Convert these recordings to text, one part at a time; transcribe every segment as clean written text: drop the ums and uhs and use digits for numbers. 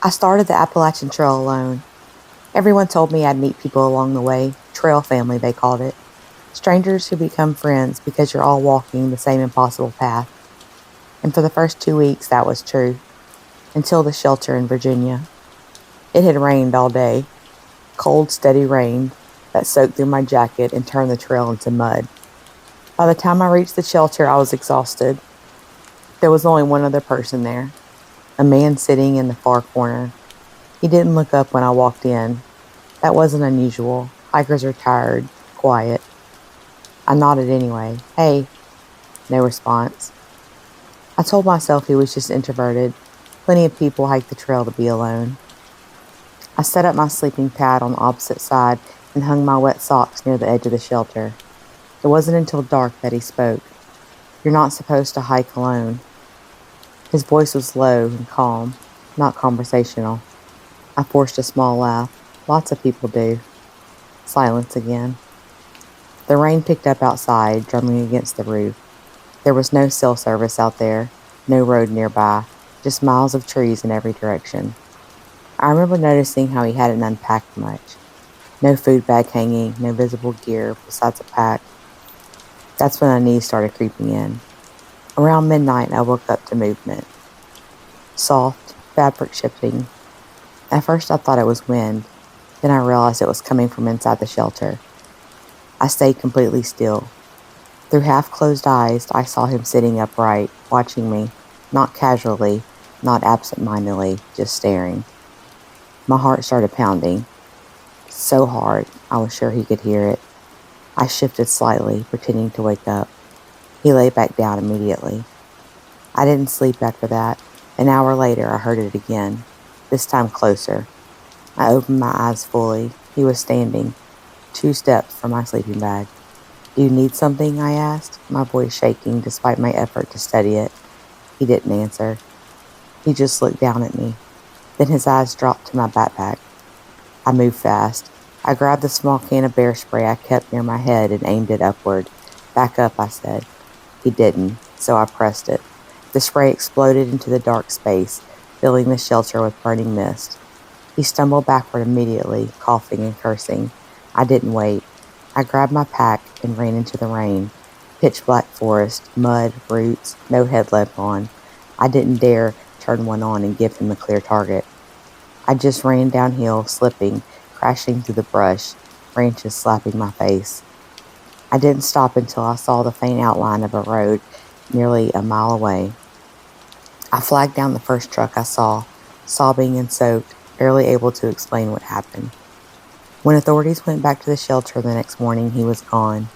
I started the Appalachian Trail alone. Everyone told me I'd meet people along the way, trail family, they called it. Strangers who become friends because you're all walking the same impossible path. And for the first 2 weeks, that was true, until the shelter in Virginia. It had rained all day, cold, steady rain that soaked through my jacket and turned the trail into mud. By the time I reached the shelter, I was exhausted. There was only one other person there, a man sitting in the far corner. He didn't look up when I walked in. That wasn't unusual. Hikers are tired, quiet. I nodded anyway. Hey, no response. I told myself he was just introverted. Plenty of people hike the trail to be alone. I set up my sleeping pad on the opposite side and hung my wet socks near the edge of the shelter. It wasn't until dark that he spoke. You're not supposed to hike alone. His voice was low and calm, not conversational. I forced a small laugh. Lots of people do. Silence again. The rain picked up outside, drumming against the roof. There was no cell service out there, no road nearby, just miles of trees in every direction. I remember noticing how he hadn't unpacked much. No food bag hanging, no visible gear besides a pack. That's when my knees started creeping in. Around midnight, I woke up to movement. Soft, fabric shifting. At first, I thought it was wind. Then I realized it was coming from inside the shelter. I stayed completely still. Through half-closed eyes, I saw him sitting upright, watching me, not casually, not absent-mindedly, just staring. My heart started pounding. So hard, I was sure he could hear it. I shifted slightly, pretending to wake up. He lay back down immediately. I didn't sleep after that. An hour later, I heard it again, this time closer. I opened my eyes fully. He was standing, 2 steps from my sleeping bag. Do you need something? I asked, my voice shaking despite my effort to steady it. He didn't answer. He just looked down at me. Then his eyes dropped to my backpack. I moved fast. I grabbed the small can of bear spray I kept near my head and aimed it upward. Back up, I said. He didn't, so I pressed it. The spray exploded into the dark space, filling the shelter with burning mist. He stumbled backward immediately, coughing and cursing. I didn't wait. I grabbed my pack and ran into the rain. Pitch black forest, mud, roots, no headlamp on. I didn't dare turn one on and give him a clear target. I just ran downhill, slipping, crashing through the brush, branches slapping my face. I didn't stop until I saw the faint outline of a road nearly a mile away. I flagged down the first truck I saw, sobbing and soaked, barely able to explain what happened. When authorities went back to the shelter the next morning, he was gone.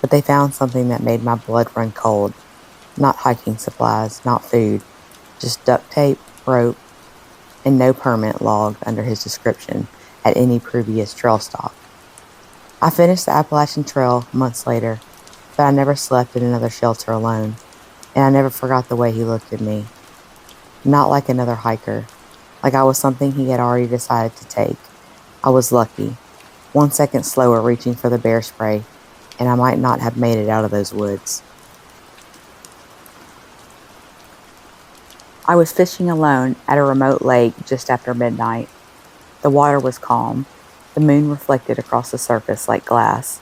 But they found something that made my blood run cold. Not hiking supplies, not food, just duct tape, rope, and no permit logged under his description at any previous trail stop. I finished the Appalachian Trail months later, but I never slept in another shelter alone, and I never forgot the way he looked at me. Not like another hiker, like I was something he had already decided to take. I was lucky. 1 second slower reaching for the bear spray, and I might not have made it out of those woods. I was fishing alone at a remote lake just after midnight. The water was calm. The moon reflected across the surface like glass.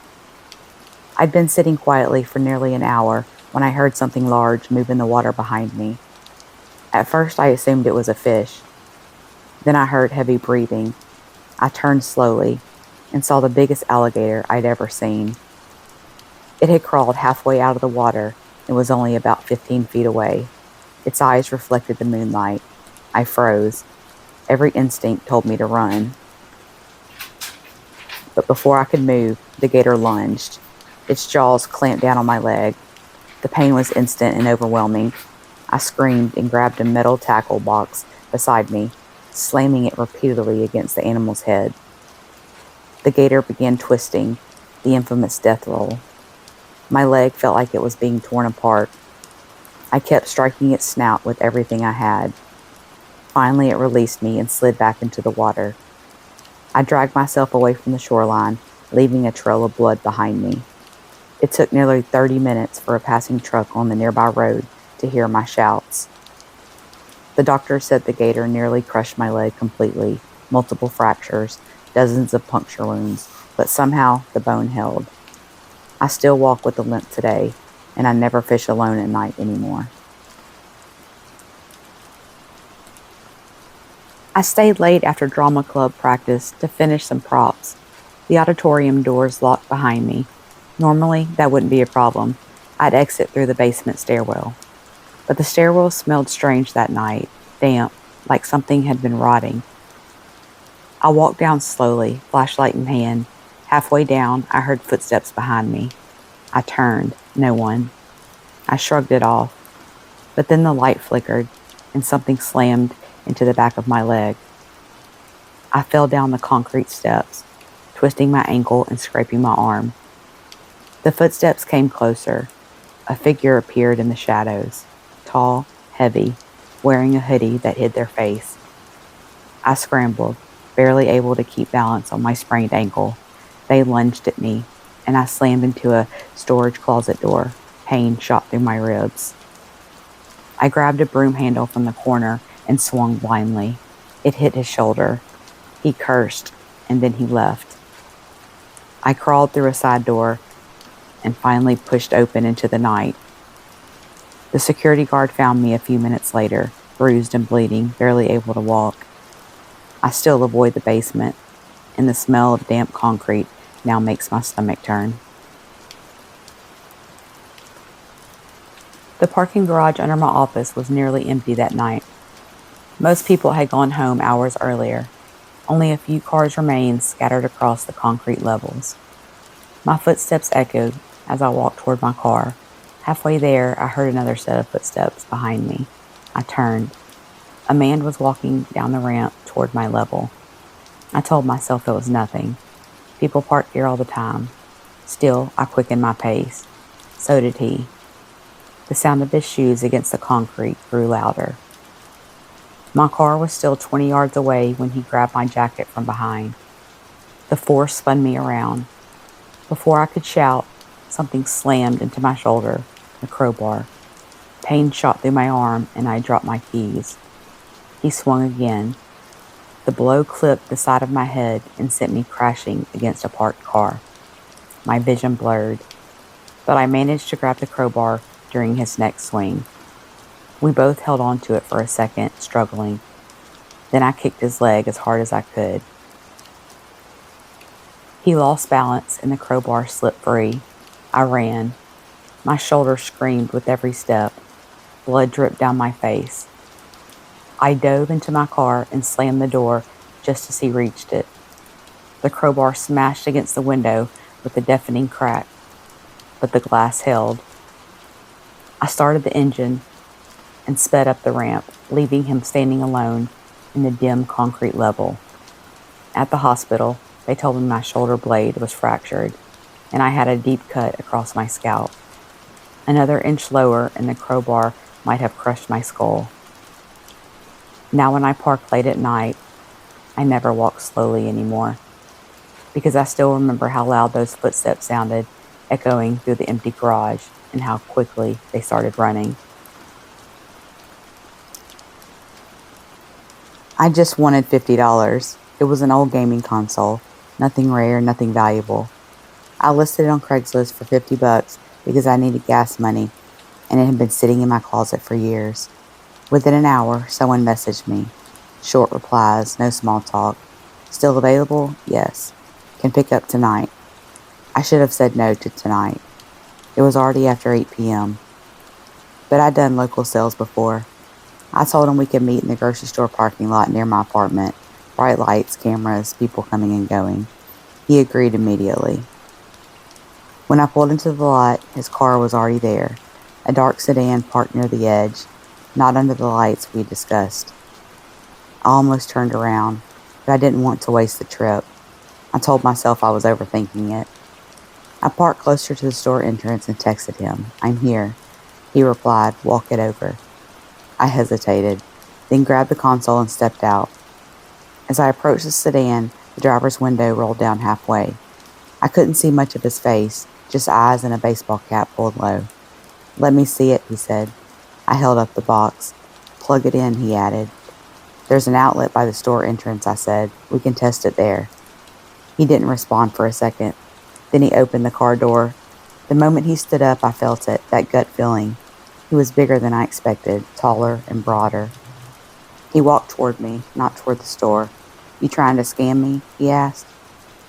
I'd been sitting quietly for nearly an hour when I heard something large move in the water behind me. At first, I assumed it was a fish. Then I heard heavy breathing. I turned slowly and saw the biggest alligator I'd ever seen. It had crawled halfway out of the water and was only about 15 feet away. Its eyes reflected the moonlight. I froze. Every instinct told me to run. But before I could move, the gator lunged. Its jaws clamped down on my leg. The pain was instant and overwhelming. I screamed and grabbed a metal tackle box beside me, slamming it repeatedly against the animal's head. The gator began twisting, the infamous death roll. My leg felt like it was being torn apart. I kept striking its snout with everything I had. Finally, it released me and slid back into the water. I dragged myself away from the shoreline, leaving a trail of blood behind me. It took nearly 30 minutes for a passing truck on the nearby road to hear my shouts. The doctor said the gator nearly crushed my leg completely, multiple fractures, dozens of puncture wounds, but somehow the bone held. I still walk with a limp today, and I never fish alone at night anymore. I stayed late after drama club practice to finish some props. The auditorium doors locked behind me. Normally, that wouldn't be a problem. I'd exit through the basement stairwell. But the stairwell smelled strange that night, damp, like something had been rotting. I walked down slowly, flashlight in hand. Halfway down, I heard footsteps behind me. I turned. No one. I shrugged it off. But then the light flickered, and something slammed into the back of my leg. I fell down the concrete steps, twisting my ankle and scraping my arm. The footsteps came closer. A figure appeared in the shadows, tall, heavy, wearing a hoodie that hid their face. I scrambled, barely able to keep balance on my sprained ankle. They lunged at me, and I slammed into a storage closet door. Pain shot through my ribs. I grabbed a broom handle from the corner and swung blindly. It hit his shoulder. He cursed, and then he left. I crawled through a side door and finally pushed open into the night. The security guard found me a few minutes later, bruised and bleeding, barely able to walk. I still avoid the basement, and the smell of damp concrete now makes my stomach turn. The parking garage under my office was nearly empty that night. Most people had gone home hours earlier. Only a few cars remained scattered across the concrete levels. My footsteps echoed as I walked toward my car. Halfway there, I heard another set of footsteps behind me. I turned. A man was walking down the ramp toward my level. I told myself it was nothing. People park here all the time. Still, I quickened my pace. So did he. The sound of his shoes against the concrete grew louder. My car was still 20 yards away when he grabbed my jacket from behind. The force spun me around. Before I could shout, something slammed into my shoulder, a crowbar. Pain shot through my arm, and I dropped my keys. He swung again. The blow clipped the side of my head and sent me crashing against a parked car. My vision blurred, but I managed to grab the crowbar during his next swing. We both held on to it for a second, struggling. Then I kicked his leg as hard as I could. He lost balance and the crowbar slipped free. I ran. My shoulder screamed with every step. Blood dripped down my face. I dove into my car and slammed the door just as he reached it. The crowbar smashed against the window with a deafening crack, but the glass held. I started the engine and sped up the ramp, leaving him standing alone in the dim concrete level. At the hospital, they told me my shoulder blade was fractured, and I had a deep cut across my scalp. Another inch lower, and the crowbar might have crushed my skull. Now when I park late at night, I never walk slowly anymore, because I still remember how loud those footsteps sounded, echoing through the empty garage, and how quickly they started running. I just wanted $50. It was an old gaming console. Nothing rare, nothing valuable. I listed it on Craigslist for $50 because I needed gas money, and it had been sitting in my closet for years. Within an hour, someone messaged me. Short replies, no small talk. Still available? Yes. Can pick up tonight. I should have said no to tonight. It was already after 8 p.m. But I'd done local sales before. I told him we could meet in the grocery store parking lot near my apartment. Bright lights, cameras, people coming and going. He agreed immediately. When I pulled into the lot, his car was already there. A dark sedan parked near the edge, not under the lights we discussed. I almost turned around, but I didn't want to waste the trip. I told myself I was overthinking it. I parked closer to the store entrance and texted him, "I'm here." He replied, "Walk it over." I hesitated, then grabbed the console and stepped out. As I approached the sedan, the driver's window rolled down halfway. I couldn't see much of his face, just eyes and a baseball cap pulled low. "Let me see it," he said. I held up the box. Plug it in, he added. There's an outlet by the store entrance, I said. We can test it there. He didn't respond for a second. Then he opened the car door. The moment he stood up, I felt it, that gut feeling. He was bigger than I expected, taller and broader. He walked toward me, not toward the store. You trying to scam me? He asked.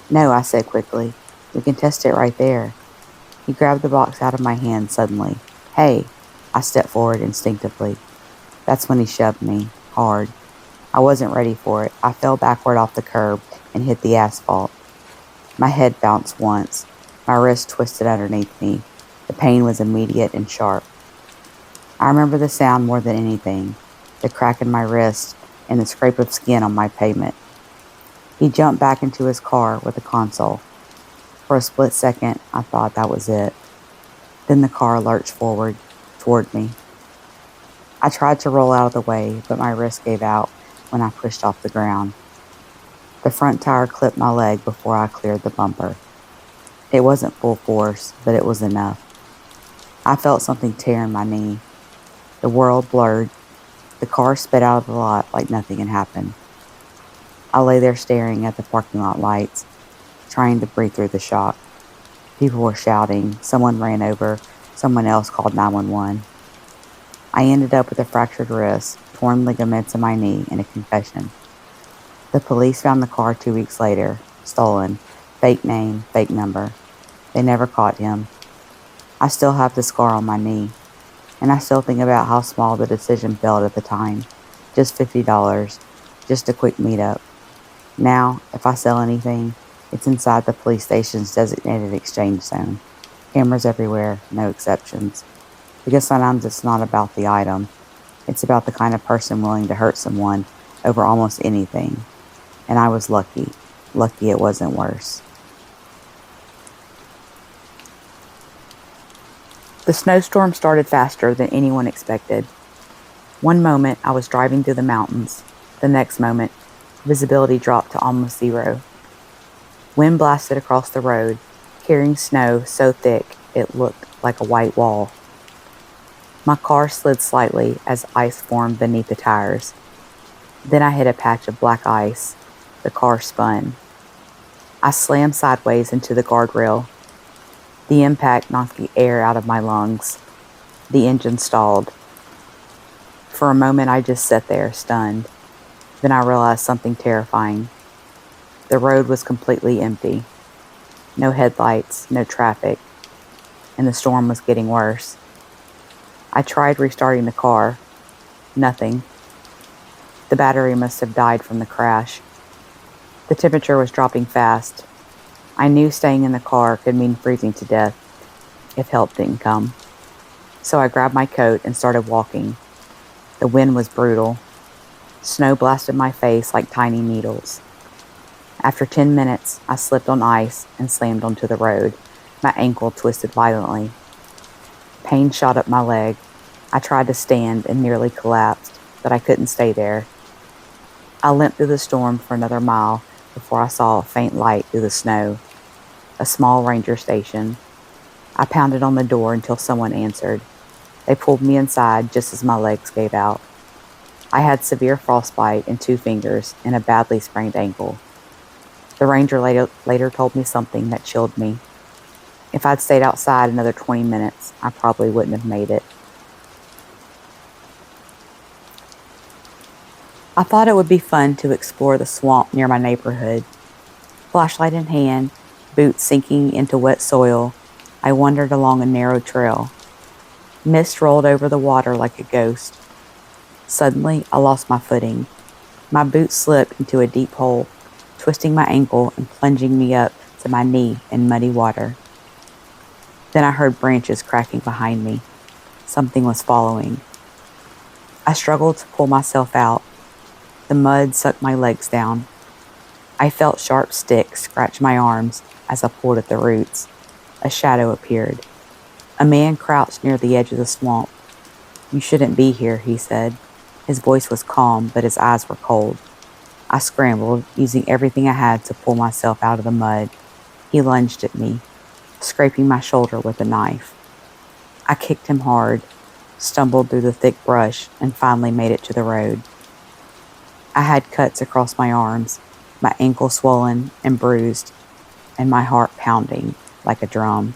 No, I said quickly. We can test it right there. He grabbed the box out of my hand suddenly. Hey, I stepped forward instinctively. That's when he shoved me, hard. I wasn't ready for it. I fell backward off the curb and hit the asphalt. My head bounced once. My wrist twisted underneath me. The pain was immediate and sharp. I remember the sound more than anything, the crack in my wrist and the scrape of skin on my pavement. He jumped back into his car with the console. For a split second, I thought that was it. Then the car lurched forward, toward me. I tried to roll out of the way, but my wrist gave out when I pushed off the ground. The front tire clipped my leg before I cleared the bumper. It wasn't full force, but it was enough. I felt something tear in my knee. The world blurred. The car sped out of the lot like nothing had happened. I lay there staring at the parking lot lights, trying to breathe through the shock. People were shouting. Someone ran over. Someone else called 911. I ended up with a fractured wrist, torn ligaments in my knee, and a concussion. The police found the car 2 weeks later, stolen, fake name, fake number. They never caught him. I still have the scar on my knee, and I still think about how small the decision felt at the time. Just $50, just a quick meetup. Now, if I sell anything, it's inside the police station's designated exchange zone. Cameras everywhere, no exceptions. Because sometimes it's not about the item. It's about the kind of person willing to hurt someone over almost anything. And I was lucky. Lucky it wasn't worse. The snowstorm started faster than anyone expected. One moment, I was driving through the mountains. The next moment, visibility dropped to almost zero. Wind blasted across the road, carrying snow so thick it looked like a white wall. My car slid slightly as ice formed beneath the tires. Then I hit a patch of black ice. The car spun. I slammed sideways into the guardrail. The impact knocked the air out of my lungs. The engine stalled. For a moment, I just sat there, stunned. Then I realized something terrifying. The road was completely empty. No headlights, no traffic, and the storm was getting worse. I tried restarting the car. Nothing. The battery must have died from the crash. The temperature was dropping fast. I knew staying in the car could mean freezing to death if help didn't come. So I grabbed my coat and started walking. The wind was brutal. Snow blasted my face like tiny needles. After 10 minutes, I slipped on ice and slammed onto the road. My ankle twisted violently. Pain shot up my leg. I tried to stand and nearly collapsed, but I couldn't stay there. I limped through the storm for another mile before I saw a faint light through the snow. A small ranger station. I pounded on the door until someone answered. They pulled me inside just as my legs gave out. I had severe frostbite in 2 fingers and a badly sprained ankle. The ranger later told me something that chilled me. If I'd stayed outside another 20 minutes, I probably wouldn't have made it. I thought it would be fun to explore the swamp near my neighborhood. Flashlight in hand, boots sinking into wet soil, I wandered along a narrow trail. Mist rolled over the water like a ghost. Suddenly, I lost my footing. My boot slipped into a deep hole, twisting my ankle and plunging me up to my knee in muddy water. Then I heard branches cracking behind me. Something was following. I struggled to pull myself out. The mud sucked my legs down. I felt sharp sticks scratch my arms as I pulled at the roots. A shadow appeared. A man crouched near the edge of the swamp. "You shouldn't be here," he said. His voice was calm, but his eyes were cold. I scrambled, using everything I had to pull myself out of the mud. He lunged at me, scraping my shoulder with a knife. I kicked him hard. stumbled through the thick brush, and finally made it to the road. I had cuts across my arms, my ankle swollen and bruised, and my heart pounding like a drum.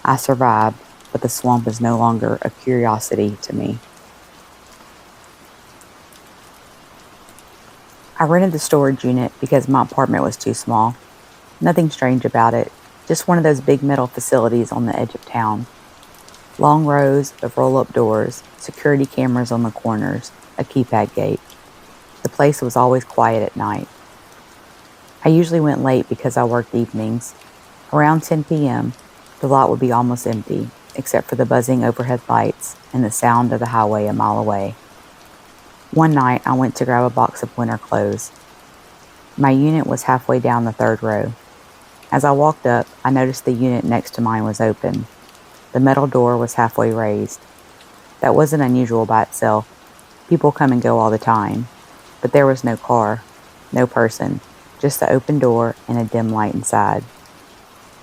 I survived, but the swamp is no longer a curiosity to me. I rented the storage unit because my apartment was too small. Nothing strange about it, just one of those big metal facilities on the edge of town. Long rows of roll-up doors, security cameras on the corners, a keypad gate. The place was always quiet at night. I usually went late because I worked evenings. Around 10 p.m., the lot would be almost empty, except for the buzzing overhead lights and the sound of the highway a mile away. One night, I went to grab a box of winter clothes. My unit was halfway down the third row. As I walked up, I noticed the unit next to mine was open. The metal door was halfway raised. That wasn't unusual by itself. People come and go all the time. But there was no car, no person, just the open door and a dim light inside.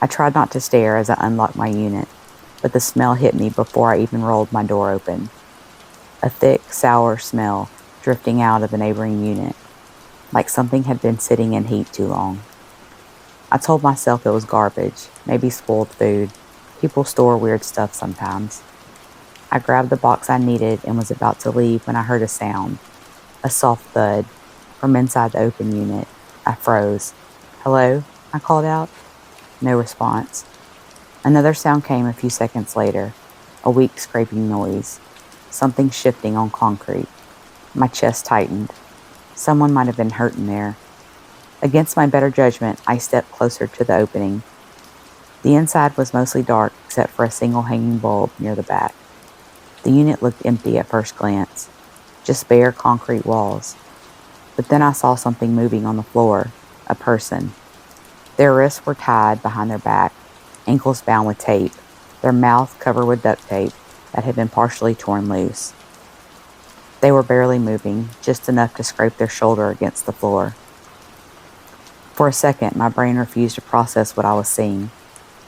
I tried not to stare as I unlocked my unit, but the smell hit me before I even rolled my door open. A thick, sour smell drifting out of the neighboring unit, like something had been sitting in heat too long. I told myself it was garbage, maybe spoiled food. People store weird stuff sometimes. I grabbed the box I needed and was about to leave when I heard a sound, a soft thud, from inside the open unit. I froze. "Hello?" I called out. No response. Another sound came a few seconds later, a weak scraping noise, something shifting on concrete. My chest tightened. Someone might have been hurt in there. Against my better judgment, I stepped closer to the opening. The inside was mostly dark except for a single hanging bulb near the back. The unit looked empty at first glance, just bare concrete walls. But then I saw something moving on the floor, a person. Their wrists were tied behind their back, ankles bound with tape, their mouth covered with duct tape that had been partially torn loose. They were barely moving, just enough to scrape their shoulder against the floor. For a second, my brain refused to process what I was seeing.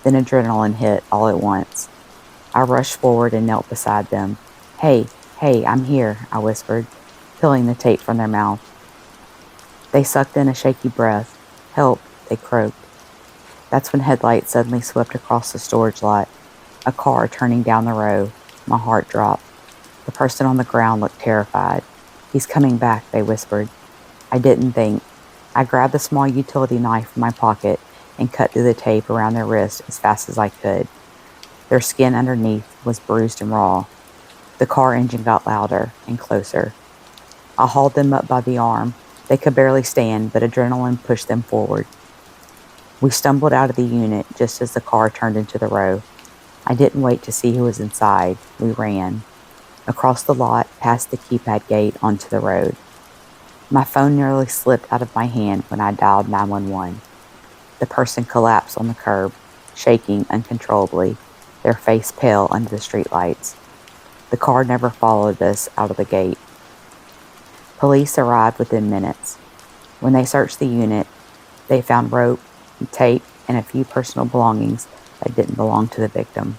Then adrenaline hit all at once. I rushed forward and knelt beside them. Hey, I'm here," I whispered, peeling the tape from their mouth. They sucked in a shaky breath. "Help," they croaked. That's when headlights suddenly swept across the storage lot, a car turning down the road. My heart dropped. The person on the ground looked terrified. "He's coming back," they whispered. I didn't think. I grabbed the small utility knife from my pocket and cut through the tape around their wrist as fast as I could. Their skin underneath was bruised and raw. The car engine got louder and closer. I hauled them up by the arm. They could barely stand, but adrenaline pushed them forward. We stumbled out of the unit just as the car turned into the row. I didn't wait to see who was inside. We ran. Across the lot, past the keypad gate, onto the road. My phone nearly slipped out of my hand when I dialed 911. The person collapsed on the curb, shaking uncontrollably, their face pale under the streetlights. The car never followed us out of the gate. Police arrived within minutes. When they searched the unit, they found rope, tape, and a few personal belongings that didn't belong to the victim.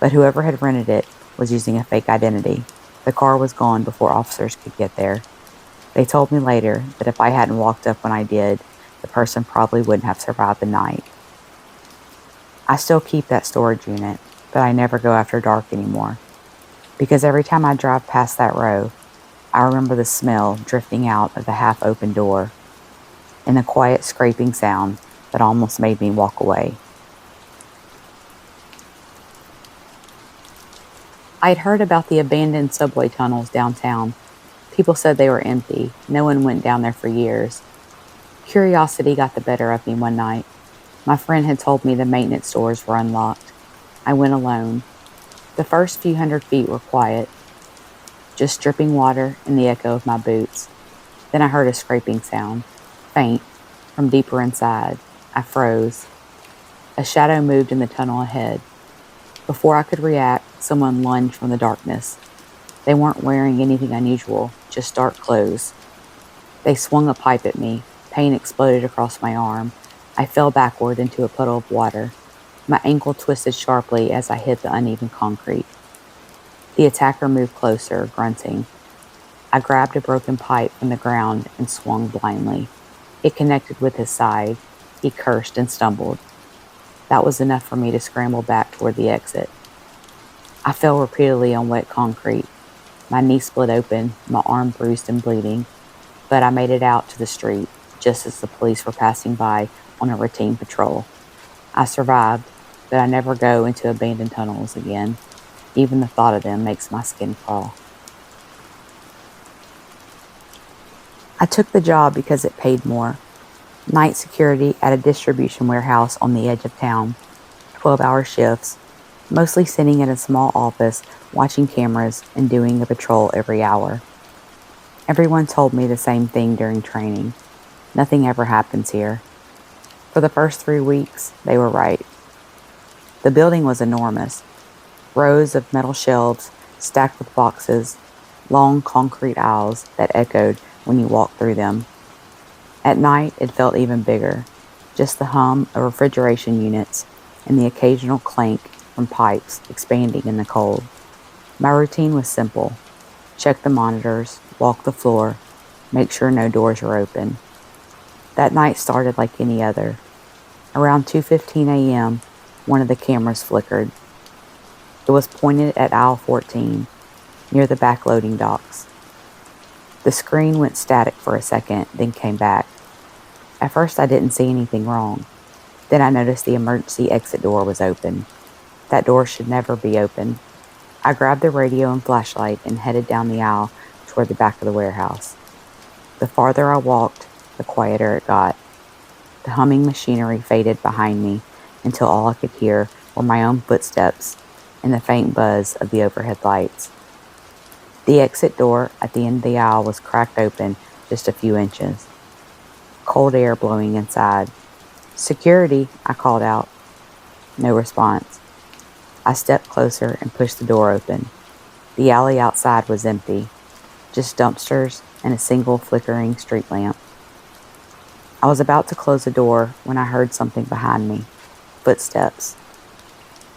But whoever had rented it was using a fake identity. The car was gone before officers could get there. They told me later that if I hadn't walked up when I did, the person probably wouldn't have survived the night. I still keep that storage unit, but I never go after dark anymore. Because every time I drive past that row, I remember the smell drifting out of the half-open door and the quiet scraping sound that almost made me walk away. I'd heard about the abandoned subway tunnels downtown. People said they were empty. No one went down there for years. Curiosity got the better of me one night. My friend had told me the maintenance doors were unlocked. I went alone. The first few hundred feet were quiet, just dripping water and the echo of my boots. Then I heard a scraping sound, faint, from deeper inside. I froze. A shadow moved in the tunnel ahead. Before I could react, someone lunged from the darkness. They weren't wearing anything unusual, just dark clothes. They swung a pipe at me. Pain exploded across my arm. I fell backward into a puddle of water. My ankle twisted sharply as I hit the uneven concrete. The attacker moved closer, grunting. I grabbed a broken pipe from the ground and swung blindly. It connected with his side. He cursed and stumbled. That was enough for me to scramble back toward the exit. I fell repeatedly on wet concrete. My knee split open, my arm bruised and bleeding, but I made it out to the street just as the police were passing by on a routine patrol. I survived, but I never go into abandoned tunnels again. Even the thought of them makes my skin crawl. I took the job because it paid more. Night security at a distribution warehouse on the edge of town. 12-hour shifts, mostly sitting in a small office, watching cameras and doing a patrol every hour. Everyone told me the same thing during training. Nothing ever happens here. For the first 3 weeks, they were right. The building was enormous. Rows of metal shelves stacked with boxes, long concrete aisles that echoed when you walked through them. At night, it felt even bigger, just the hum of refrigeration units and the occasional clank from pipes expanding in the cold. My routine was simple. Check the monitors, walk the floor, make sure no doors are open. That night started like any other. Around 2:15 a.m., one of the cameras flickered. It was pointed at aisle 14, near the back loading docks. The screen went static for a second, then came back. At first, I didn't see anything wrong. Then I noticed the emergency exit door was open. That door should never be open. I grabbed the radio and flashlight and headed down the aisle toward the back of the warehouse. The farther I walked, the quieter it got. The humming machinery faded behind me until all I could hear were my own footsteps and the faint buzz of the overhead lights. The exit door at the end of the aisle was cracked open just a few inches. Cold air blowing inside. "Security," I called out. No response. I stepped closer and pushed the door open. The alley outside was empty, just dumpsters and a single flickering street lamp. I was about to close the door when I heard something behind me. Footsteps.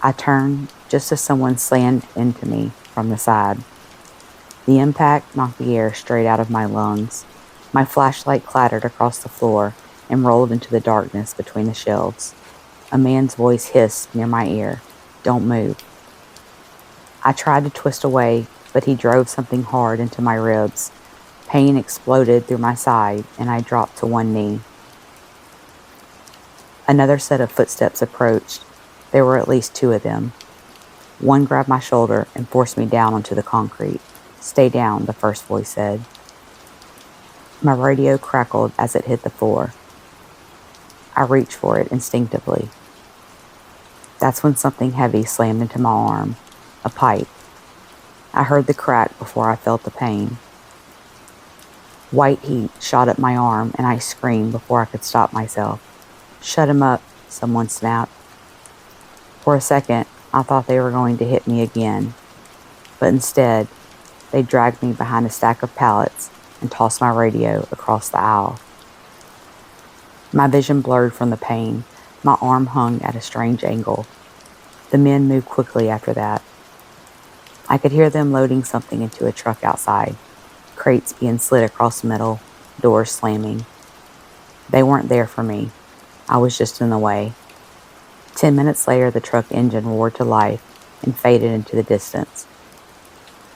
I turned just as someone slammed into me from the side. The impact knocked the air straight out of my lungs. My flashlight clattered across the floor and rolled into the darkness between the shelves. A man's voice hissed near my ear, "Don't move." I tried to twist away, but he drove something hard into my ribs. Pain exploded through my side, and I dropped to one knee. Another set of footsteps approached. There were at least 2 of them. One grabbed my shoulder and forced me down onto the concrete. "Stay down," the first voice said. My radio crackled as it hit the floor. I reached for it instinctively. That's when something heavy slammed into my arm. A pipe. I heard the crack before I felt the pain. White heat shot up my arm and I screamed before I could stop myself. "Shut him up," someone snapped. For a second, I thought they were going to hit me again, but instead, they dragged me behind a stack of pallets and tossed my radio across the aisle. My vision blurred from the pain. My arm hung at a strange angle. The men moved quickly after that. I could hear them loading something into a truck outside, crates being slid across the middle, doors slamming. They weren't there for me. I was just in the way. 10 minutes later, the truck engine roared to life and faded into the distance.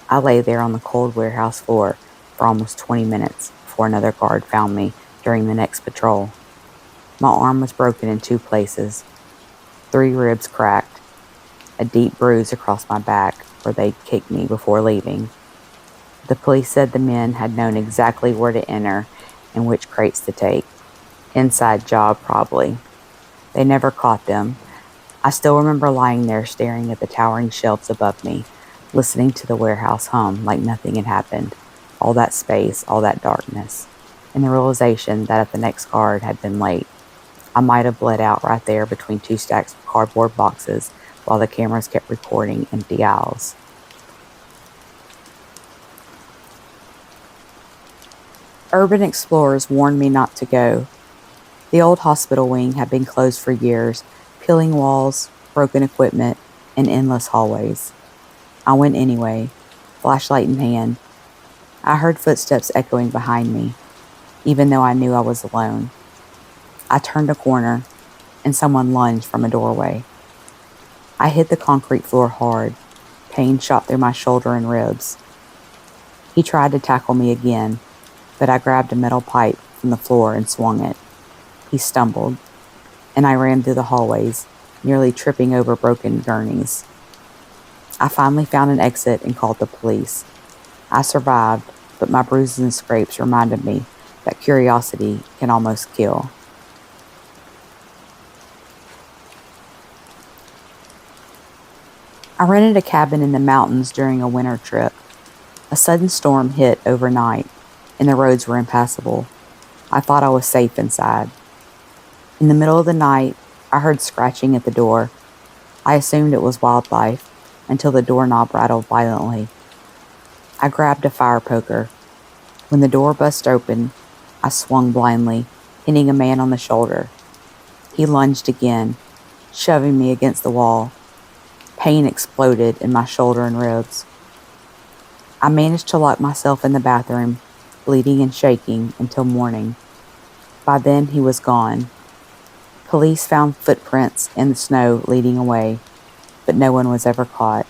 I lay there on the cold warehouse floor for almost 20 minutes before another guard found me during the next patrol. My arm was broken in 2 places, 3 ribs cracked, a deep bruise across my back where they'd kicked me before leaving. The police said the men had known exactly where to enter and which crates to take. Inside job, probably. They never caught them. I still remember lying there staring at the towering shelves above me, listening to the warehouse hum like nothing had happened. All that space, all that darkness, and the realization that if the next guard had been late, I might have bled out right there between 2 stacks of cardboard boxes while the cameras kept recording empty aisles. Urban explorers warned me not to go. The old hospital wing had been closed for years, peeling walls, broken equipment, and endless hallways. I went anyway, flashlight in hand. I heard footsteps echoing behind me, even though I knew I was alone. I turned a corner, and someone lunged from a doorway. I hit the concrete floor hard. Pain shot through my shoulder and ribs. He tried to tackle me again, but I grabbed a metal pipe from the floor and swung it. He stumbled, and I ran through the hallways, nearly tripping over broken gurneys. I finally found an exit and called the police. I survived, but my bruises and scrapes reminded me that curiosity can almost kill. I rented a cabin in the mountains during a winter trip. A sudden storm hit overnight, and the roads were impassable. I thought I was safe inside. In the middle of the night, I heard scratching at the door. I assumed it was wildlife until the doorknob rattled violently. I grabbed a fire poker. When the door burst open, I swung blindly, hitting a man on the shoulder. He lunged again, shoving me against the wall. Pain exploded in my shoulder and ribs. I managed to lock myself in the bathroom, bleeding and shaking until morning. By then, he was gone. Police found footprints in the snow leading away, but no one was ever caught.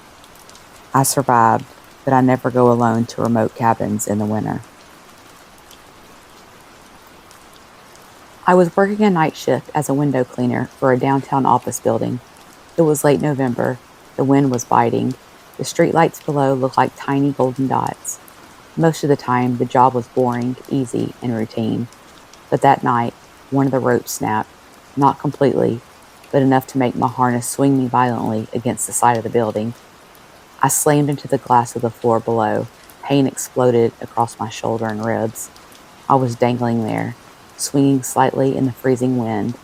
I survived, but I never go alone to remote cabins in the winter. I was working a night shift as a window cleaner for a downtown office building. It was late November. The wind was biting. The streetlights below looked like tiny golden dots. Most of the time, the job was boring, easy, and routine. But that night, one of the ropes snapped, not completely, but enough to make my harness swing me violently against the side of the building. I slammed into the glass of the floor below. Pain exploded across my shoulder and ribs. I was dangling there, swinging slightly in the freezing wind,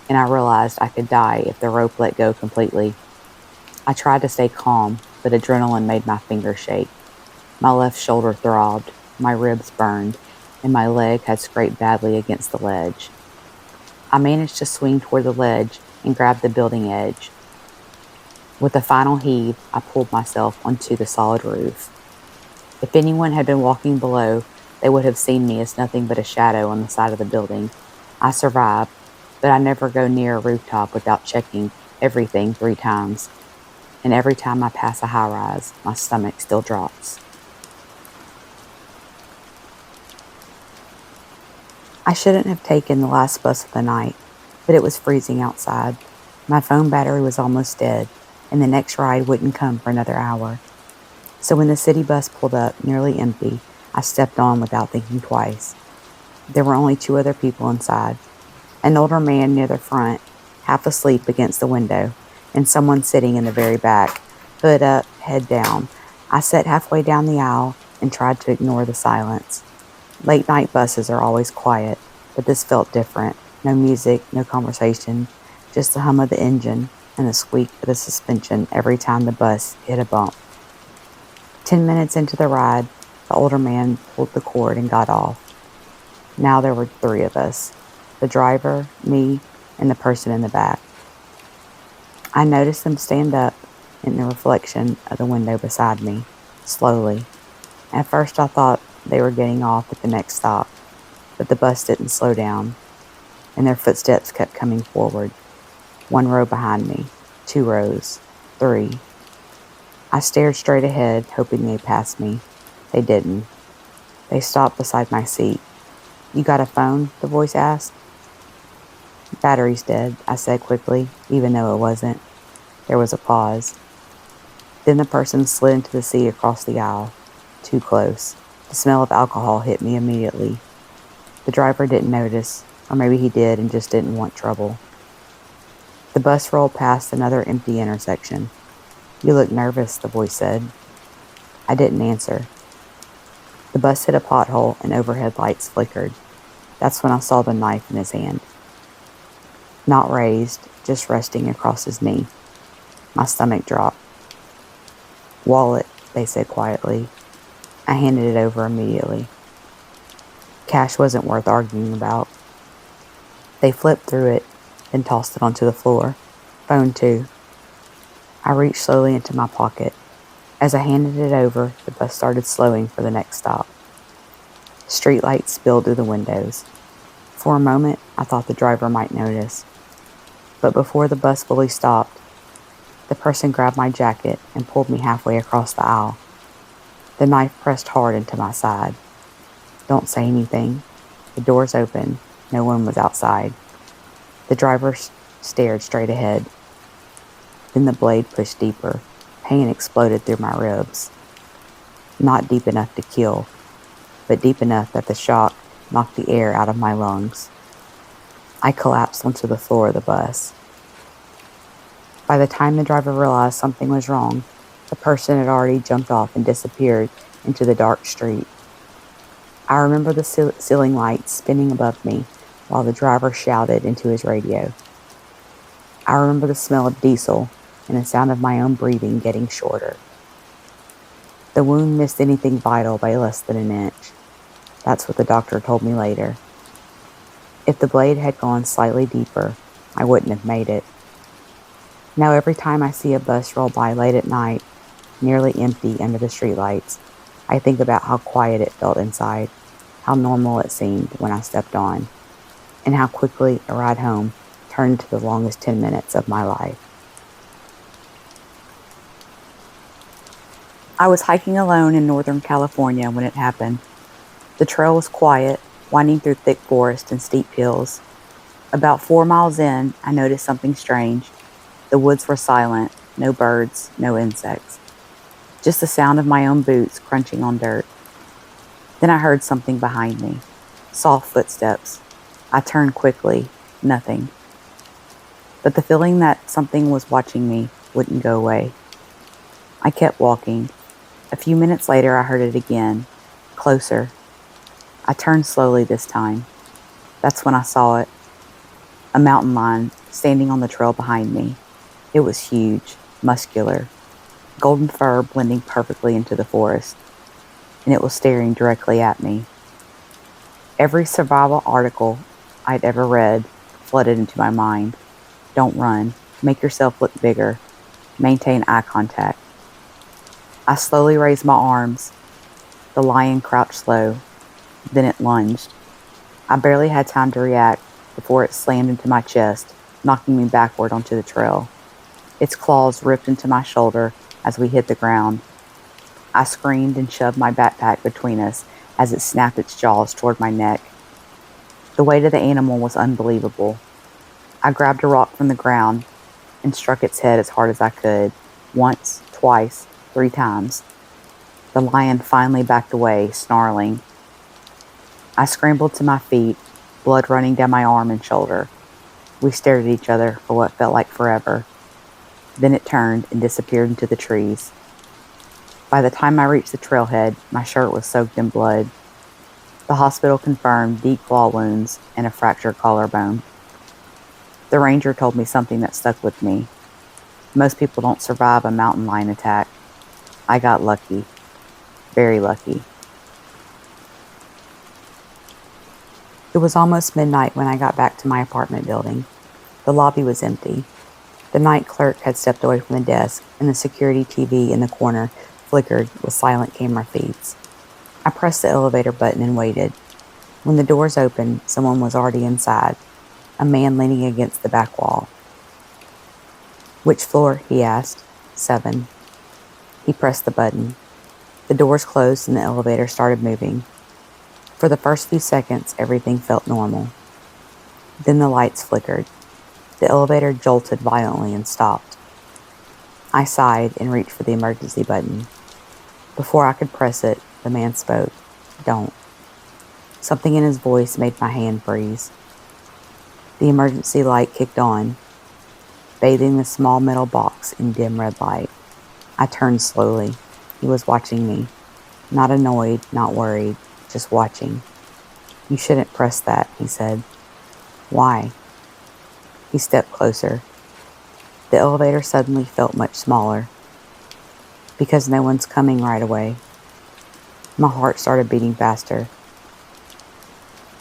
and I realized I could die if the rope let go completely. I tried to stay calm, but adrenaline made my fingers shake. My left shoulder throbbed, my ribs burned, and my leg had scraped badly against the ledge. I managed to swing toward the ledge and grab the building edge. With a final heave, I pulled myself onto the solid roof. If anyone had been walking below, they would have seen me as nothing but a shadow on the side of the building. I survived, but I never go near a rooftop without checking everything 3 times. And every time I pass a high-rise, my stomach still drops. I shouldn't have taken the last bus of the night, but it was freezing outside. My phone battery was almost dead, and the next ride wouldn't come for another hour. So when the city bus pulled up, nearly empty, I stepped on without thinking twice. There were only 2 other people inside. An older man near the front, half asleep against the window, and someone sitting in the very back, hood up, head down. I sat halfway down the aisle and tried to ignore the silence. Late night buses are always quiet, but this felt different. No music, no conversation, just the hum of the engine and the squeak of the suspension every time the bus hit a bump. 10 minutes into the ride, the older man pulled the cord and got off. Now there were 3 of us, the driver, me, and the person in the back. I noticed them stand up in the reflection of the window beside me, slowly. At first I thought they were getting off at the next stop, but the bus didn't slow down, and their footsteps kept coming forward. 1 row behind me, 2 rows, 3. I stared straight ahead, hoping they'd pass me. They didn't. They stopped beside my seat. "You got a phone?" the voice asked. "Battery's dead," I said quickly, even though it wasn't. There was a pause. Then the person slid into the seat across the aisle. Too close. The smell of alcohol hit me immediately. The driver didn't notice, or maybe he did and just didn't want trouble. The bus rolled past another empty intersection. "You look nervous," the voice said. I didn't answer. The bus hit a pothole and overhead lights flickered. That's when I saw the knife in his hand. Not raised, just resting across his knee. My stomach dropped. "Wallet," they said quietly. I handed it over immediately. Cash wasn't worth arguing about. They flipped through it, then tossed it onto the floor. "Phone too." I reached slowly into my pocket. As I handed it over, the bus started slowing for the next stop. Street lights spilled through the windows. For a moment, I thought the driver might notice. But before the bus fully stopped, the person grabbed my jacket and pulled me halfway across the aisle. The knife pressed hard into my side. Don't say anything. The doors open. No one was outside. The driver stared straight ahead. Then the blade pushed deeper. Pain exploded through my ribs. Not deep enough to kill, but deep enough that the shock knocked the air out of my lungs. I collapsed onto the floor of the bus. By the time the driver realized something was wrong, the person had already jumped off and disappeared into the dark street. I remember the ceiling lights spinning above me while the driver shouted into his radio. I remember the smell of diesel and the sound of my own breathing getting shorter. The wound missed anything vital by less than an inch. That's what the doctor told me later. If the blade had gone slightly deeper, I wouldn't have made it. Now every time I see a bus roll by late at night, nearly empty under the streetlights, I think about how quiet it felt inside, how normal it seemed when I stepped on, and how quickly a ride home turned into the longest 10 minutes of my life. I was hiking alone in Northern California when it happened. The trail was quiet, winding through thick forest and steep hills. About 4 miles in, I noticed something strange. The woods were silent, no birds, no insects. Just the sound of my own boots crunching on dirt. Then I heard something behind me. Soft footsteps. I turned quickly. Nothing. But the feeling that something was watching me wouldn't go away. I kept walking. A few minutes later, I heard it again. Closer. I turned slowly this time. That's when I saw it. A mountain lion standing on the trail behind me. It was huge, muscular, golden fur blending perfectly into the forest, and it was staring directly at me. Every survival article I'd ever read flooded into my mind. Don't run. Make yourself look bigger. Maintain eye contact. I slowly raised my arms. The lion crouched low. Then it lunged. I barely had time to react before it slammed into my chest, knocking me backward onto the trail. Its claws ripped into my shoulder as we hit the ground. I screamed and shoved my backpack between us as it snapped its jaws toward my neck. The weight of the animal was unbelievable. I grabbed a rock from the ground and struck its head as hard as I could. Once, twice, 3 times. The lion finally backed away, snarling. I scrambled to my feet, blood running down my arm and shoulder. We stared at each other for what felt like forever. Then it turned and disappeared into the trees. By the time I reached the trailhead, my shirt was soaked in blood. The hospital confirmed deep claw wounds and a fractured collarbone. The ranger told me something that stuck with me. Most people don't survive a mountain lion attack. I got lucky. Very lucky. It was almost midnight when I got back to my apartment building. The lobby was empty. The night clerk had stepped away from the desk, and the security TV in the corner flickered with silent camera feeds. I pressed the elevator button and waited. When the doors opened, someone was already inside, a man leaning against the back wall. "Which floor?" he asked. "7. He pressed the button. The doors closed and the elevator started moving. For the first few seconds, everything felt normal. Then the lights flickered. The elevator jolted violently and stopped. I sighed and reached for the emergency button. Before I could press it, the man spoke. "Don't." Something in his voice made my hand freeze. The emergency light kicked on, bathing the small metal box in dim red light. I turned slowly. He was watching me. Not annoyed, not worried, just watching. "You shouldn't press that," he said. "Why?" He stepped closer. The elevator suddenly felt much smaller. "Because no one's coming right away." My heart started beating faster.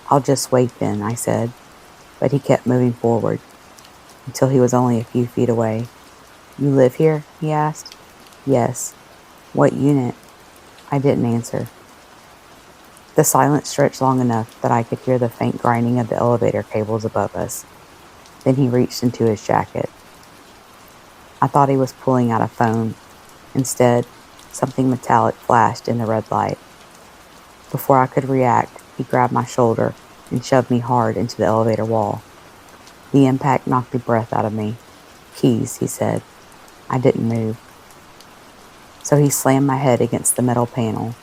"I'll just wait then," I said, but he kept moving forward until he was only a few feet away. "You live here?" he asked. "Yes." What unit? I didn't answer. The silence stretched long enough that I could hear the faint grinding of the elevator cables above us. Then he reached into his jacket. I thought he was pulling out a phone. Instead, something metallic flashed in the red light. Before I could react, he grabbed my shoulder and shoved me hard into the elevator wall. The impact knocked the breath out of me. Keys, he said. I didn't move. So he slammed my head against the metal panel.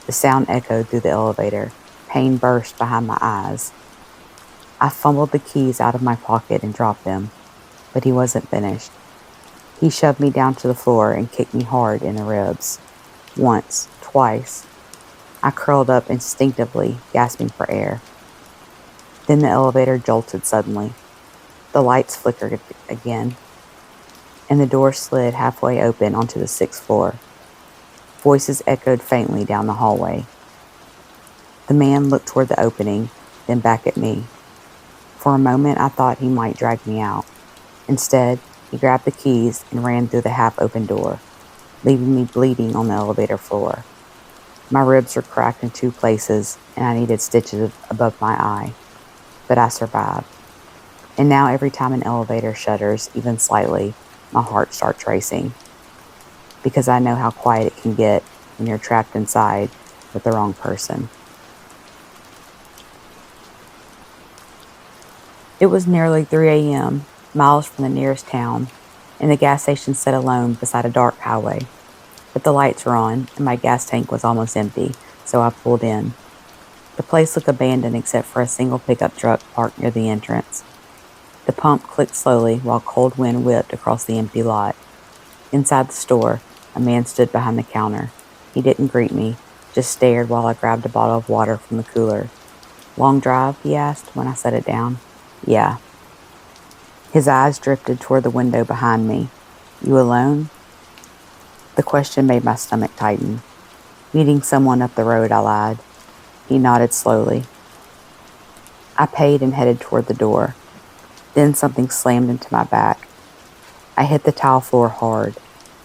The sound echoed through the elevator. Pain burst behind my eyes. I fumbled the keys out of my pocket and dropped them, but he wasn't finished. He shoved me down to the floor and kicked me hard in the ribs. Once, twice. I curled up instinctively, gasping for air. Then the elevator jolted suddenly. The lights flickered again, and the door slid halfway open onto the 6th floor. Voices echoed faintly down the hallway. The man looked toward the opening, then back at me. For a moment, I thought he might drag me out. Instead, he grabbed the keys and ran through the half-open door, leaving me bleeding on the elevator floor. My ribs were cracked in 2 places, and I needed stitches above my eye. But I survived. And now every time an elevator shudders, even slightly, my heart starts racing. Because I know how quiet it can get when you're trapped inside with the wrong person. It was nearly 3 a.m., miles from the nearest town, and the gas station sat alone beside a dark highway. But the lights were on, and my gas tank was almost empty, so I pulled in. The place looked abandoned except for a single pickup truck parked near the entrance. The pump clicked slowly while cold wind whipped across the empty lot. Inside the store, a man stood behind the counter. He didn't greet me, just stared while I grabbed a bottle of water from the cooler. "Long drive?" he asked when I set it down. "Yeah." His eyes drifted toward the window behind me. "You alone?" The question made my stomach tighten. "Meeting someone up the road," I lied. He nodded slowly. I paid and headed toward the door. Then something slammed into my back. I hit the tile floor hard.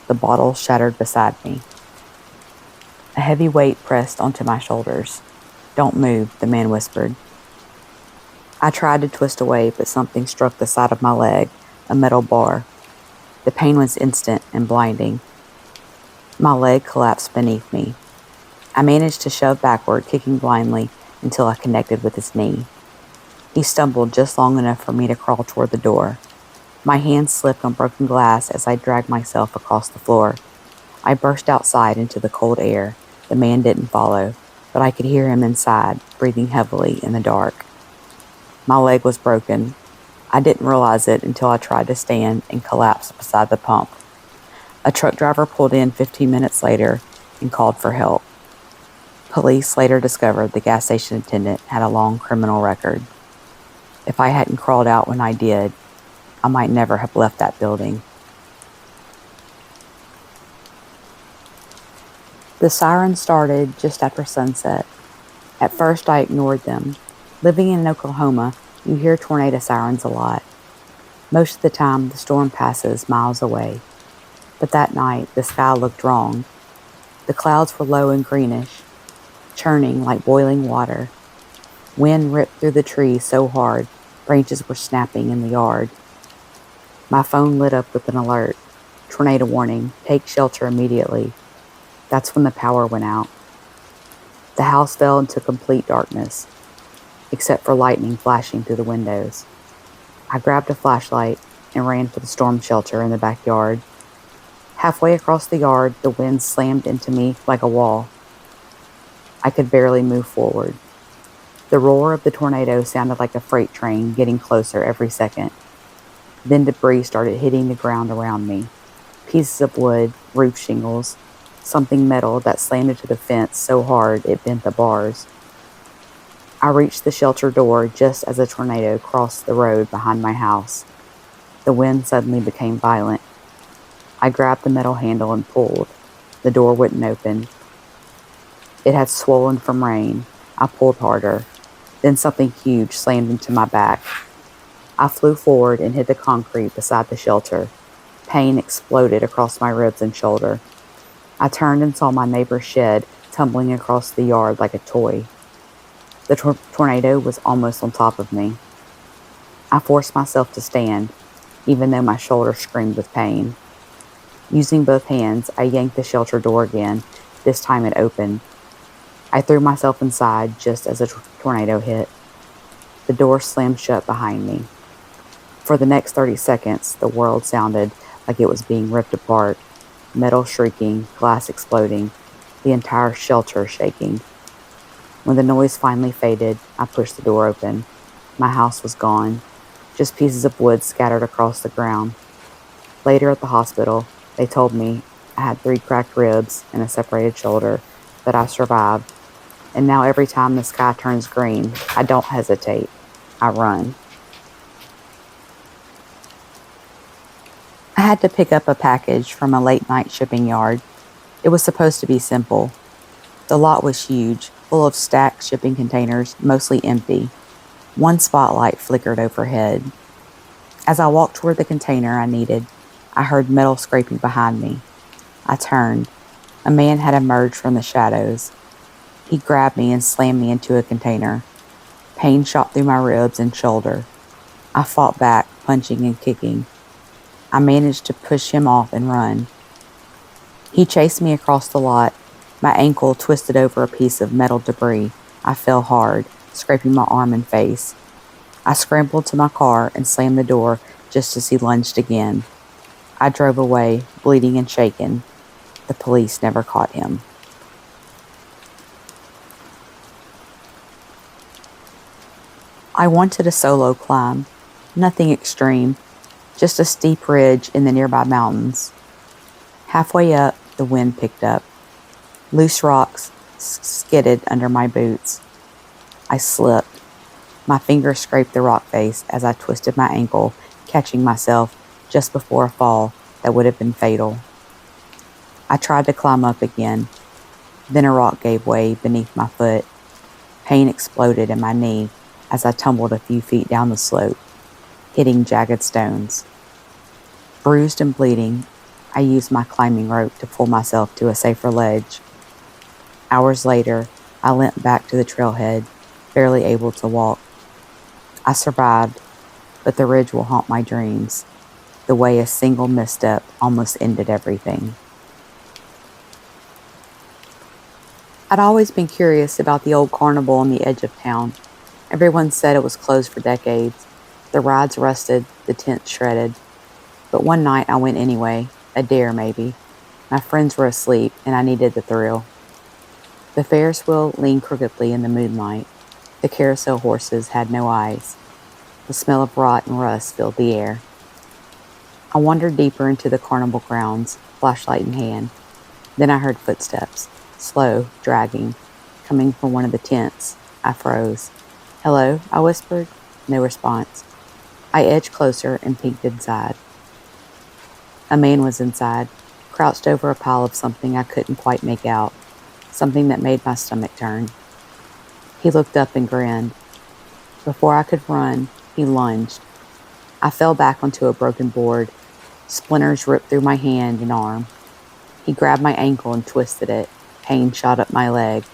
The bottle shattered beside me. A heavy weight pressed onto my shoulders. "Don't move," the man whispered. I tried to twist away, but something struck the side of my leg, a metal bar. The pain was instant and blinding. My leg collapsed beneath me. I managed to shove backward, kicking blindly until I connected with his knee. He stumbled just long enough for me to crawl toward the door. My hands slipped on broken glass as I dragged myself across the floor. I burst outside into the cold air. The man didn't follow, but I could hear him inside, breathing heavily in the dark. My leg was broken. I didn't realize it until I tried to stand and collapsed beside the pump. A truck driver pulled in 15 minutes later and called for help. Police later discovered the gas station attendant had a long criminal record. If I hadn't crawled out when I did, I might never have left that building. The sirens started just after sunset. At first, I ignored them. Living in Oklahoma, you hear tornado sirens a lot. Most of the time, the storm passes miles away. But that night, the sky looked wrong. The clouds were low and greenish, churning like boiling water. Wind ripped through the trees so hard, branches were snapping in the yard. My phone lit up with an alert. "Tornado warning, take shelter immediately." That's when the power went out. The house fell into complete darkness, except for lightning flashing through the windows. I grabbed a flashlight and ran for the storm shelter in the backyard. Halfway across the yard, the wind slammed into me like a wall. I could barely move forward. The roar of the tornado sounded like a freight train getting closer every second. Then debris started hitting the ground around me. Pieces of wood, roof shingles, something metal that slammed into the fence so hard it bent the bars. I reached the shelter door just as a tornado crossed the road behind my house. The wind suddenly became violent. I grabbed the metal handle and pulled. The door wouldn't open. It had swollen from rain. I pulled harder. Then something huge slammed into my back. I flew forward and hit the concrete beside the shelter. Pain exploded across my ribs and shoulder. I turned and saw my neighbor's shed tumbling across the yard like a toy. The tornado was almost on top of me. I forced myself to stand, even though my shoulder screamed with pain. Using both hands, I yanked the shelter door again. This time it opened. I threw myself inside just as a tornado hit. The door slammed shut behind me. For the next 30 seconds, the world sounded like it was being ripped apart. Metal shrieking, glass exploding, the entire shelter shaking. When the noise finally faded, I pushed the door open. My house was gone, just pieces of wood scattered across the ground. Later at the hospital, they told me I had 3 cracked ribs and a separated shoulder, but I survived. And now every time the sky turns green, I don't hesitate. I run. I had to pick up a package from a late-night shipping yard. It was supposed to be simple. The lot was huge, full of stacked shipping containers, mostly empty. One spotlight flickered overhead. As I walked toward the container I needed, I heard metal scraping behind me. I turned. A man had emerged from the shadows. He grabbed me and slammed me into a container. Pain shot through my ribs and shoulder. I fought back, punching and kicking. I managed to push him off and run. He chased me across the lot. My ankle twisted over a piece of metal debris. I fell hard, scraping my arm and face. I scrambled to my car and slammed the door just as he lunged again. I drove away, bleeding and shaken. The police never caught him. I wanted a solo climb, nothing extreme, just a steep ridge in the nearby mountains. Halfway up, the wind picked up. Loose rocks skidded under my boots. I slipped. My fingers scraped the rock face as I twisted my ankle, catching myself just before a fall that would have been fatal. I tried to climb up again. Then a rock gave way beneath my foot. Pain exploded in my knee as I tumbled a few feet down the slope, hitting jagged stones. Bruised and bleeding, I used my climbing rope to pull myself to a safer ledge. Hours later, I limped back to the trailhead, barely able to walk. I survived, but the ridge will haunt my dreams, the way a single misstep almost ended everything. I'd always been curious about the old carnival on the edge of town. Everyone said it was closed for decades. The rides rusted, the tents shredded. But one night I went anyway, a dare maybe. My friends were asleep and I needed the thrill. The Ferris wheel leaned crookedly in the moonlight. The carousel horses had no eyes. The smell of rot and rust filled the air. I wandered deeper into the carnival grounds, flashlight in hand. Then I heard footsteps, slow, dragging, coming from one of the tents. I froze. "Hello?" I whispered. No response. I edged closer and peeked inside. A man was inside, crouched over a pile of something I couldn't quite make out, something that made my stomach turn. He looked up and grinned. Before I could run, he lunged. I fell back onto a broken board. Splinters ripped through my hand and arm. He grabbed my ankle and twisted it. Pain shot up my leg.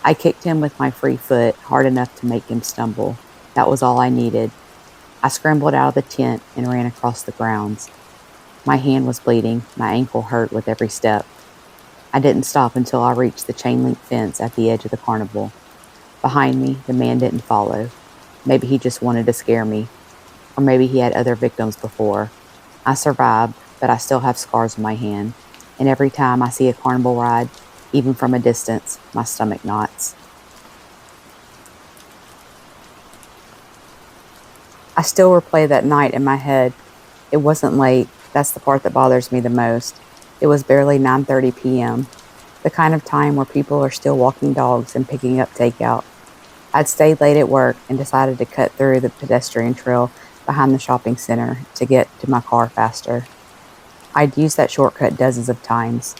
I kicked him with my free foot hard enough to make him stumble. That was all I needed. I scrambled out of the tent and ran across the grounds. My hand was bleeding. My ankle hurt with every step. I didn't stop until I reached the chain-link fence at the edge of the carnival. Behind me, the man didn't follow. Maybe he just wanted to scare me. Or maybe he had other victims before. I survived, but I still have scars on my hand. And every time I see a carnival ride, even from a distance, my stomach knots. I still replay that night in my head. It wasn't late. That's the part that bothers me the most. It was barely 9:30 p.m., the kind of time where people are still walking dogs and picking up takeout. I'd stayed late at work and decided to cut through the pedestrian trail behind the shopping center to get to my car faster. I'd used that shortcut dozens of times.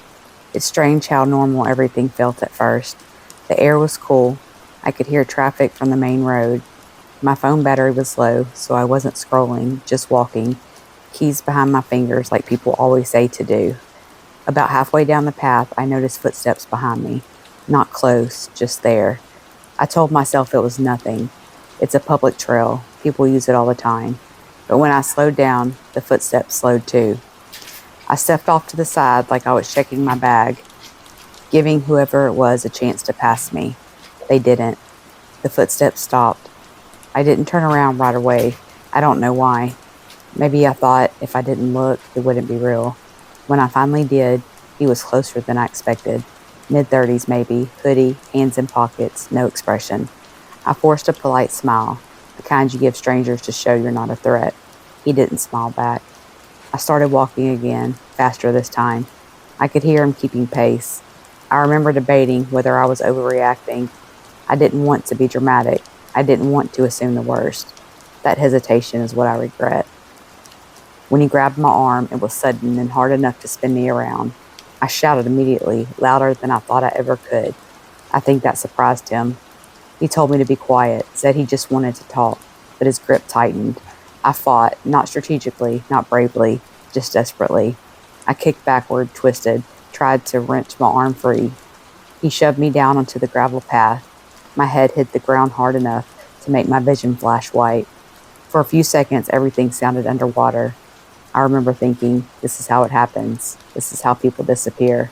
It's strange how normal everything felt at first. The air was cool. I could hear traffic from the main road. My phone battery was low, so I wasn't scrolling, just walking, keys behind my fingers like people always say to do. About halfway down the path, I noticed footsteps behind me. Not close, just there. I told myself it was nothing. It's a public trail. People use it all the time. But when I slowed down, the footsteps slowed too. I stepped off to the side like I was checking my bag, giving whoever it was a chance to pass me. They didn't. The footsteps stopped. I didn't turn around right away. I don't know why. Maybe I thought if I didn't look, it wouldn't be real. When I finally did, he was closer than I expected. Mid-30s maybe, hoodie, hands in pockets, no expression. I forced a polite smile, the kind you give strangers to show you're not a threat. He didn't smile back. I started walking again, faster this time. I could hear him keeping pace. I remember debating whether I was overreacting. I didn't want to be dramatic. I didn't want to assume the worst. That hesitation is what I regret. When he grabbed my arm, it was sudden and hard enough to spin me around. I shouted immediately, louder than I thought I ever could. I think that surprised him. He told me to be quiet, said he just wanted to talk, but his grip tightened. I fought, not strategically, not bravely, just desperately. I kicked backward, twisted, tried to wrench my arm free. He shoved me down onto the gravel path. My head hit the ground hard enough to make my vision flash white. For a few seconds, everything sounded underwater. I remember thinking, this is how it happens. This is how people disappear.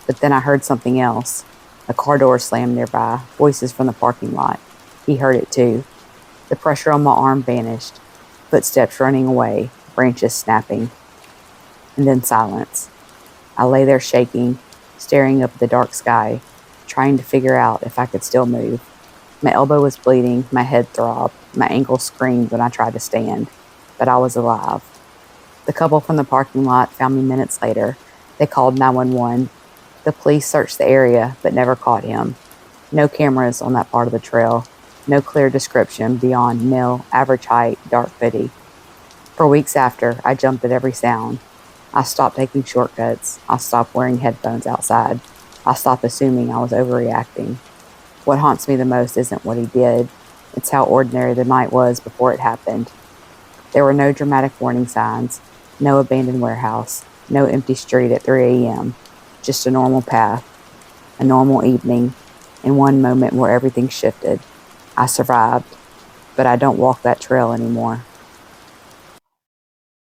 But then I heard something else. A car door slammed nearby, voices from the parking lot. He heard it too. The pressure on my arm vanished, footsteps running away, branches snapping. And then silence. I lay there shaking, staring up at the dark sky, trying to figure out if I could still move. My elbow was bleeding, my head throbbed, my ankle screamed when I tried to stand. But I was alive. The couple from the parking lot found me minutes later. They called 911. The police searched the area, but never caught him. No cameras on that part of the trail. No clear description beyond male, average height, dark hoodie. For weeks after, I jumped at every sound. I stopped taking shortcuts. I stopped wearing headphones outside. I stopped assuming I was overreacting. What haunts me the most isn't what he did. It's how ordinary the night was before it happened. There were no dramatic warning signs, no abandoned warehouse, no empty street at 3 a.m., just a normal path, a normal evening, and one moment where everything shifted. I survived, but I don't walk that trail anymore.